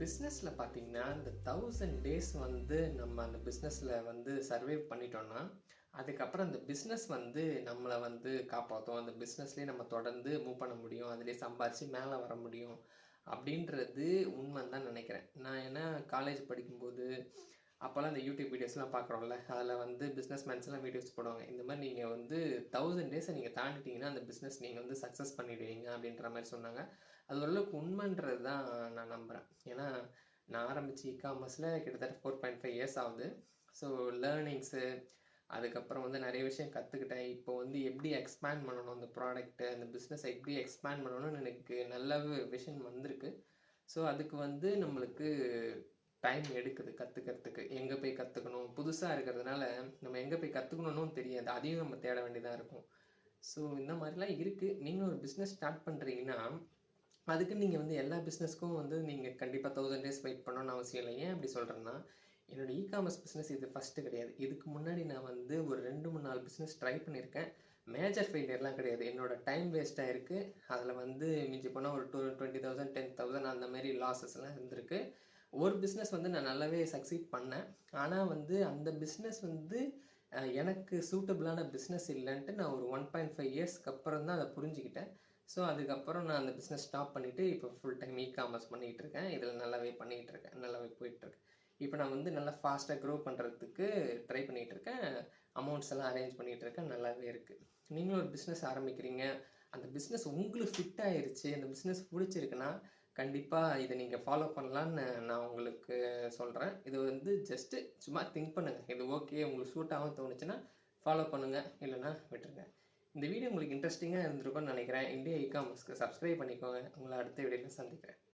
பிஸ்னஸில் பார்த்தீங்கன்னா, இந்த 1000 டேஸ் வந்து நம்ம அந்த பிஸ்னஸில் வந்து சர்வைவ் பண்ணிட்டோம்னா, அதுக்கப்புறம் அந்த பிஸ்னஸ் வந்து நம்மள வந்து காப்பாத்தும். அந்த பிஸ்னஸ்லயே நம்ம தொடர்ந்து மூவ் பண்ண முடியும். அதிலயே சம்பாரிச்சு மேல வர முடியும். அப்படின்றது உண்மைன்னு தான் நினைக்கிறேன். நான் ஏன்னா காலேஜ் படிக்கும்போது, அப்போலாம் இந்த யூடியூப் வீடியோஸ்லாம் பார்க்குறோம்ல, அதில வந்து பிஸ்னஸ் மேன்ஸ்லாம் வீடியோஸ் போடுவாங்க. இந்த மாரி நீங்க வந்து 1000 டேஸ நீங்க தாண்டிட்டீங்கன்னா, அந்த பிஸ்னஸ் நீங்க வந்து சக்சஸ் பண்ணிடுவீங்க அப்படின்ற மாரி சொன்னாங்க. அது ஓரளவுக்கு உண்மைன்றது தான் நான் நம்புறேன். ஏன்னா, நான் ஆரம்பிச்ச இ-காமர்ஸ்ல கிட்டத்தட்ட 4.5 இயர்ஸ் ஆகுது. ஸோ லேர்னிங்ஸு, அதுக்கப்புறம் வந்து நெறைய விஷயம் கத்துக்கிட்டேன். இப்போ வந்து எப்படி எக்ஸ்பேண்ட் பண்ணணும் அந்த ப்ராடக்ட்ட, அந்த பிஸ்னஸ எப்படி எக்ஸ்பேண்ட் பண்ணணும்னு எனக்கு நல்லாவே விஷன் வந்திருக்கு. ஸோ அதுக்கு வந்து நம்மளுக்கு டைம் எடுக்குது கத்துக்கிறதுக்கு. எங்க போய் கத்துக்கணும்? புதுசா இருக்கிறதுனால, நம்ம எங்க போய் கத்துக்கணும்னும் தெரியாது. அதையும் நம்ம தேட வேண்டியதா இருக்கும். ஸோ இந்த மாரிலாம் இருக்கு. நீங்களும் ஒரு பிஸ்னஸ் ஸ்டார்ட் பண்றீங்கன்னா, அதுக்கு நீங்க வந்து எல்லா பிசினஸ்க்கும் வந்து நீங்க கண்டிப்பா 1000 டேஸ் வெயிட் பண்ணணும்னு அவசியம் இல்ல. ஏன் அப்படி சொல்றேன்னா, என்னோட இ-காமர்ஸ் பிசினஸ் இது ஃபர்ஸ்ட்டு கிடையாது. இதுக்கு முன்னாடி நான் வந்து ஒரு 2, 3, 4 பிசினஸ் ட்ரை பண்ணியிருக்கேன். மேஜர் ஃபெயிலியர்லாம் கிடையாது. என்னோட டைம் வேஸ்ட் ஆயிருக்கு. அதில வந்து மிஞ்சி போனா ஒரு 20,000 10,000 அந்த மாரி லாஸஸ்லாம் இருந்திருக்கு. ஒரு பிசினஸ் வந்து நான் நல்லாவே சக்சீட் பண்ணேன். ஆனா வந்து அந்த பிசினஸ் வந்து எனக்கு சூட்டபிளான பிசினஸ் இல்லன்ட்டு நான் ஒரு 1.5 இயர்ஸ்க்கு அப்புறம் தான் அத புரிஞ்சுக்கிட்டேன். ஸோ அதுக்கப்புறம் நான் அந்த பிஸ்னஸ் ஸ்டாப் பண்ணிவிட்டு இப்போ ஃபுல் டைம் இ-காமர்ஸ் பண்ணிகிட்டு இருக்கேன். இதில் நல்லாவே பண்ணிகிட்டு இருக்கேன். நல்லாவே போயிட்டுருக்கு. இப்போ நான் வந்து நல்லா ஃபாஸ்ட்டாக க்ரோ பண்ணுறதுக்கு ட்ரை பண்ணிகிட்டு இருக்கேன். அமௌண்ட்ஸ் எல்லாம் அரேஞ்ச் பண்ணிகிட்டு இருக்கேன். நல்லாவே இருக்குது. நீங்களும் ஒரு பிஸ்னஸ் ஆரம்பிக்கிறீங்க. அந்த பிஸ்னஸ் உங்களுக்கு ஃபிட் ஆயிருச்சு. அந்த பிஸ்னஸ் பிடிச்சிருக்குன்னா, கண்டிப்பாக இதை நீங்கள் ஃபாலோ பண்ணலான்னு நான் உங்களுக்கு சொல்கிறேன். இது வந்து ஜஸ்ட்டு சும்மா திங்க் பண்ணுங்கள். இது ஓகே உங்களுக்கு சூட் ஆகும்னு தோணுச்சுன்னா ஃபாலோ பண்ணுங்கள். இல்லைன்னா விட்டுருங்க. இந்த வீடியோ உங்களுக்கு இன்ட்ரெஸ்டிங்கா இருந்திருக்கும்னு நினைக்கிறேன். இந்தியா இ-காமர்ஸ்க்கு சப்ஸ்கிரைப் பண்ணிக்கோங்க. உங்கள அடுத்த வீடியோல சந்திக்கிறேன்.